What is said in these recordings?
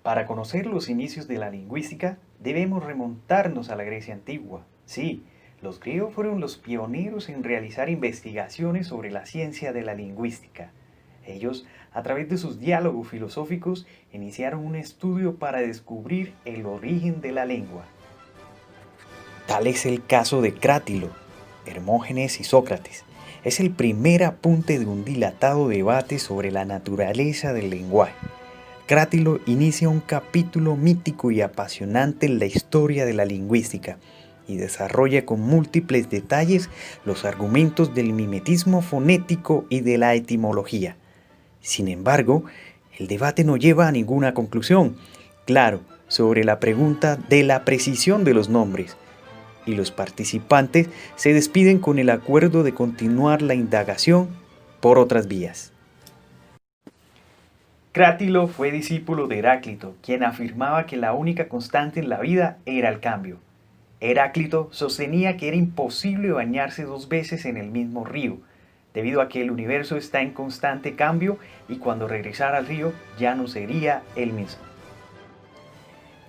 Para conocer los inicios de la lingüística, debemos remontarnos a la Grecia antigua. Sí, los griegos fueron los pioneros en realizar investigaciones sobre la ciencia de la lingüística. Ellos, a través de sus diálogos filosóficos, iniciaron un estudio para descubrir el origen de la lengua. Tal es el caso de Crátilo, Hermógenes y Sócrates. Es el primer apunte de un dilatado debate sobre la naturaleza del lenguaje. Crátilo inicia un capítulo mítico y apasionante en la historia de la lingüística y desarrolla con múltiples detalles los argumentos del mimetismo fonético y de la etimología. Sin embargo, el debate no lleva a ninguna conclusión, claro, sobre la pregunta de la precisión de los nombres, y los participantes se despiden con el acuerdo de continuar la indagación por otras vías. Crátilo fue discípulo de Heráclito, quien afirmaba que la única constante en la vida era el cambio. Heráclito sostenía que era imposible bañarse 2 veces en el mismo río, debido a que el universo está en constante cambio y cuando regresara al río ya no sería el mismo.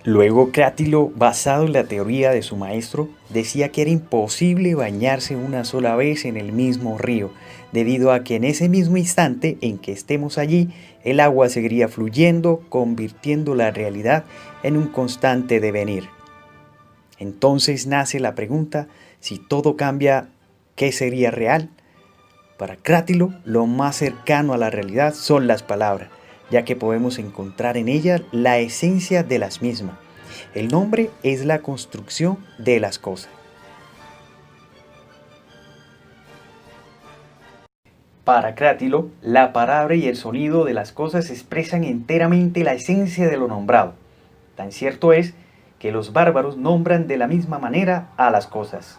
Luego Crátilo, basado en la teoría de su maestro, decía que era imposible bañarse una sola vez en el mismo río, debido a que en ese mismo instante en que estemos allí, el agua seguiría fluyendo, convirtiendo la realidad en un constante devenir. Entonces nace la pregunta, si todo cambia, ¿qué sería real? Para Crátilo, lo más cercano a la realidad son las palabras, ya que podemos encontrar en ellas la esencia de las mismas. El nombre es la construcción de las cosas. Para Crátilo, la palabra y el sonido de las cosas expresan enteramente la esencia de lo nombrado. Tan cierto es que los bárbaros nombran de la misma manera a las cosas.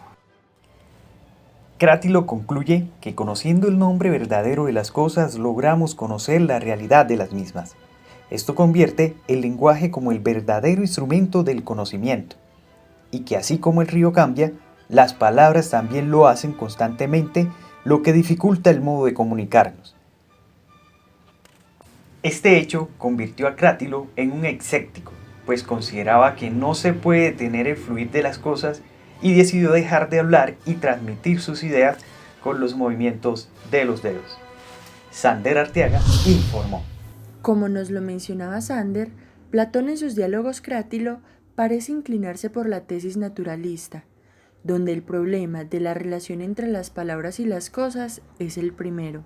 Crátilo concluye que conociendo el nombre verdadero de las cosas logramos conocer la realidad de las mismas. Esto convierte el lenguaje como el verdadero instrumento del conocimiento, y que así como el río cambia, las palabras también lo hacen constantemente, lo que dificulta el modo de comunicarnos. Este hecho convirtió a Crátilo en un escéptico, pues consideraba que no se puede detener el fluir de las cosas y decidió dejar de hablar y transmitir sus ideas con los movimientos de los dedos. Sander Arteaga informó. Como nos lo mencionaba Sander, Platón en sus diálogos Crátilo parece inclinarse por la tesis naturalista, donde el problema de la relación entre las palabras y las cosas es el primero,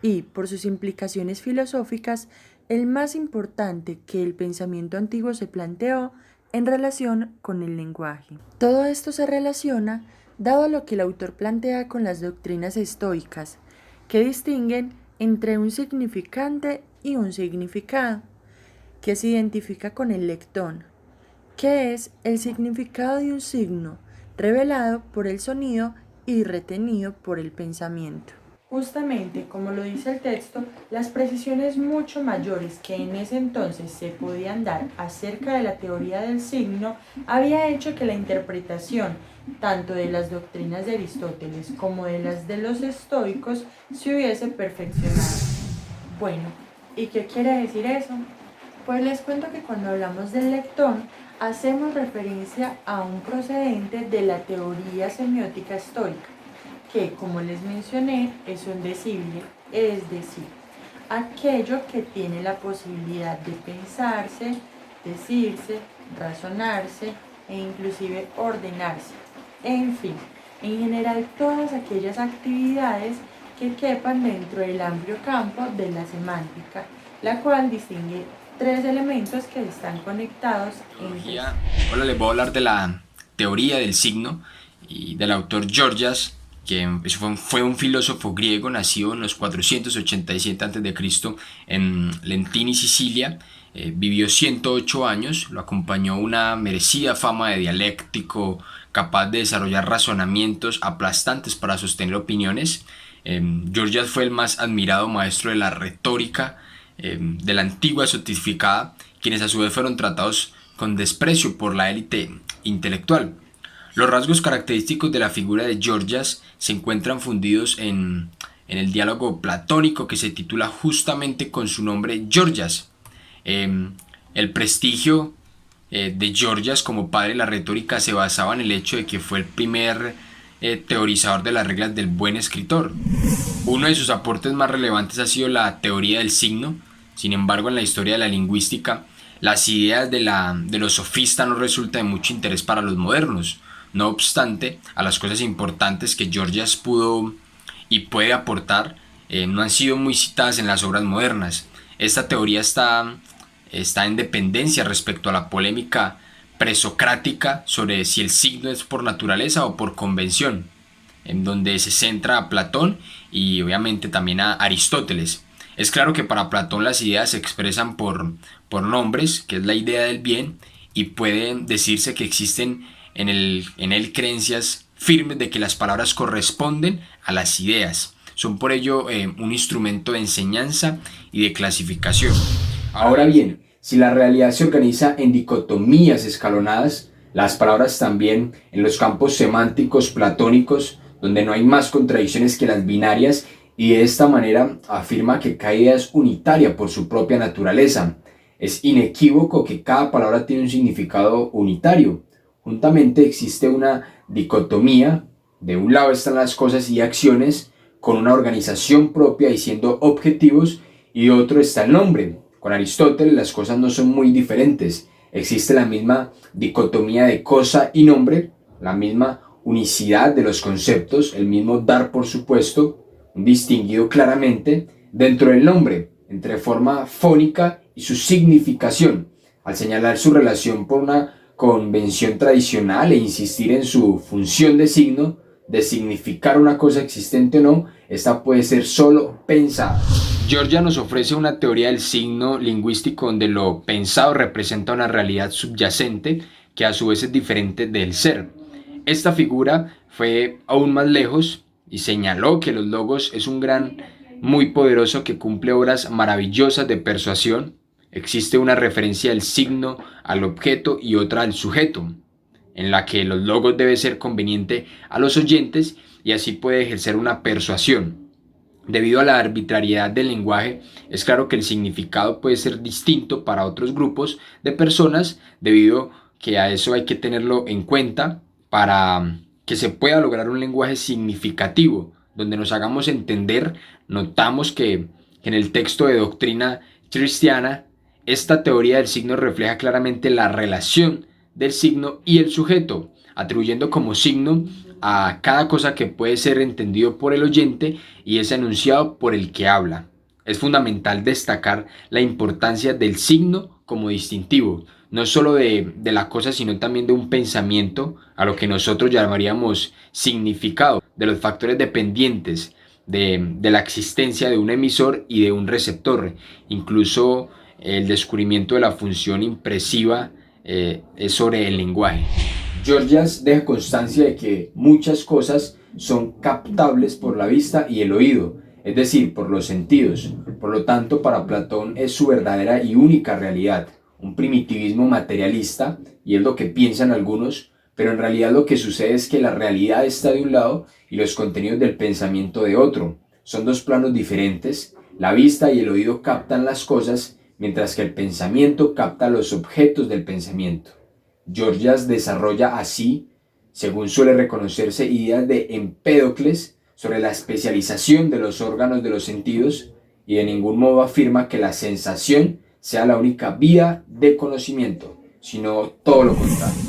y, por sus implicaciones filosóficas, el más importante que el pensamiento antiguo se planteó en relación con el lenguaje. Todo esto se relaciona, dado lo que el autor plantea con las doctrinas estoicas, que distinguen entre un significante y un significado, que se identifica con el lectón, que es el significado de un signo revelado por el sonido y retenido por el pensamiento. Justamente, como lo dice el texto, las precisiones mucho mayores que en ese entonces se podían dar acerca de la teoría del signo había hecho que la interpretación tanto de las doctrinas de Aristóteles como de las de los estoicos se hubiese perfeccionado. Bueno, ¿y qué quiere decir eso? Pues les cuento que cuando hablamos del lectón, hacemos referencia a un procedente de la teoría semiótica estoica, que, como les mencioné, es un decible, es decir, aquello que tiene la posibilidad de pensarse, decirse, razonarse e inclusive ordenarse. En fin, en general todas aquellas actividades que quepan dentro del amplio campo de la semántica, la cual distingue 3 elementos que están conectados entre sí. Hola, les voy a hablar de la teoría del signo y del autor Gorgias, que fue un filósofo griego nacido en los 487 a.C. en Lentini, Sicilia. Vivió 108 años, lo acompañó una merecida fama de dialéctico, capaz de desarrollar razonamientos aplastantes para sostener opiniones. Gorgias fue el más admirado maestro de la retórica de la antigua esotificada, quienes a su vez fueron tratados con desprecio por la élite intelectual. Los rasgos característicos de la figura de Gorgias se encuentran fundidos en el diálogo platónico que se titula justamente con su nombre Gorgias. El prestigio de Georgias como padre de la retórica se basaba en el hecho de que fue el primer teorizador de las reglas del buen escritor. Uno de sus aportes más relevantes ha sido la teoría del signo. Sin embargo, en la historia de la lingüística, las ideas de los sofistas no resultan de mucho interés para los modernos. No obstante, a las cosas importantes que Georgias pudo y puede aportar no han sido muy citadas en las obras modernas. Esta teoría está en dependencia respecto a la polémica presocrática sobre si el signo es por naturaleza o por convención, en donde se centra a Platón y obviamente también a Aristóteles. Es claro que para Platón las ideas se expresan por nombres, que es la idea del bien, y puede decirse que existen en él creencias firmes de que las palabras corresponden a las ideas. Son por ello un instrumento de enseñanza y de clasificación. Ahora bien, si la realidad se organiza en dicotomías escalonadas, las palabras también en los campos semánticos platónicos, donde no hay más contradicciones que las binarias, y de esta manera afirma que cada idea es unitaria por su propia naturaleza. Es inequívoco que cada palabra tiene un significado unitario. Juntamente existe una dicotomía, de un lado están las cosas y acciones con una organización propia y siendo objetivos, y de otro está el nombre. Con Aristóteles las cosas no son muy diferentes. Existe la misma dicotomía de cosa y nombre, la misma unicidad de los conceptos, el mismo dar por supuesto, distinguido claramente dentro del nombre, entre forma fónica y su significación, al señalar su relación por una convención tradicional e insistir en su función de signo, de significar una cosa existente o no, esta puede ser solo pensada. Georgias nos ofrece una teoría del signo lingüístico donde lo pensado representa una realidad subyacente que a su vez es diferente del ser. Esta figura fue aún más lejos y señaló que los logos es un gran muy poderoso que cumple obras maravillosas de persuasión. Existe una referencia del signo al objeto y otra al sujeto, en la que los logos debe ser conveniente a los oyentes y así puede ejercer una persuasión. Debido a la arbitrariedad del lenguaje, es claro que el significado puede ser distinto para otros grupos de personas, debido que a eso hay que tenerlo en cuenta para que se pueda lograr un lenguaje significativo, donde nos hagamos entender. Notamos que en el texto de doctrina cristiana, esta teoría del signo refleja claramente la relación del signo y el sujeto, atribuyendo como signo a cada cosa que puede ser entendido por el oyente y es enunciado por el que habla. Es fundamental destacar la importancia del signo como distintivo, no solo de la cosa, sino también de un pensamiento, a lo que nosotros llamaríamos significado, de los factores dependientes de la existencia de un emisor y de un receptor. Incluso el descubrimiento de la función impresiva es sobre el lenguaje. Georgias deja constancia de que muchas cosas son captables por la vista y el oído, es decir, por los sentidos. Por lo tanto, para Platón es su verdadera y única realidad, un primitivismo materialista, y es lo que piensan algunos, pero en realidad lo que sucede es que la realidad está de un lado y los contenidos del pensamiento de otro. Son dos planos diferentes. La vista y el oído captan las cosas, mientras que el pensamiento capta los objetos del pensamiento. Georgias desarrolla así, según suele reconocerse, ideas de Empédocles sobre la especialización de los órganos de los sentidos, y de ningún modo afirma que la sensación sea la única vía de conocimiento, sino todo lo contrario.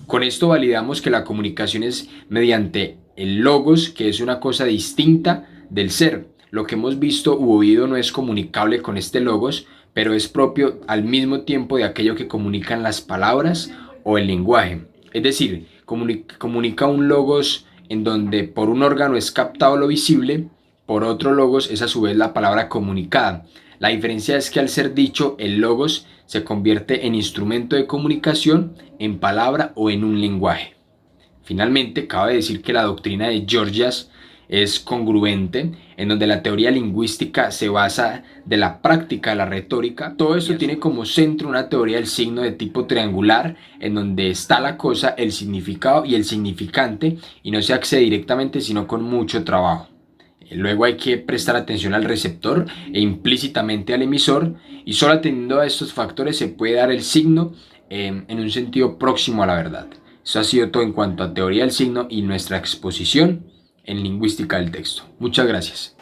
Con esto validamos que la comunicación es mediante el logos, que es una cosa distinta del ser. Lo que hemos visto u oído no es comunicable con este logos, pero es propio al mismo tiempo de aquello que comunican las palabras o el lenguaje. Es decir, comunica un logos en donde por un órgano es captado lo visible, por otro logos es a su vez la palabra comunicada. La diferencia es que al ser dicho, el logos se convierte en instrumento de comunicación, en palabra o en un lenguaje. Finalmente, cabe decir que la doctrina de Georgias es congruente, en donde la teoría lingüística se basa de la práctica de la retórica. Todo esto tiene como centro una teoría del signo de tipo triangular, en donde está la cosa, el significado y el significante, y no se accede directamente sino con mucho trabajo. Luego hay que prestar atención al receptor e implícitamente al emisor, y solo atendiendo a estos factores se puede dar el signo en un sentido próximo a la verdad. Eso ha sido todo en cuanto a teoría del signo y nuestra exposición en lingüística del texto. Muchas gracias.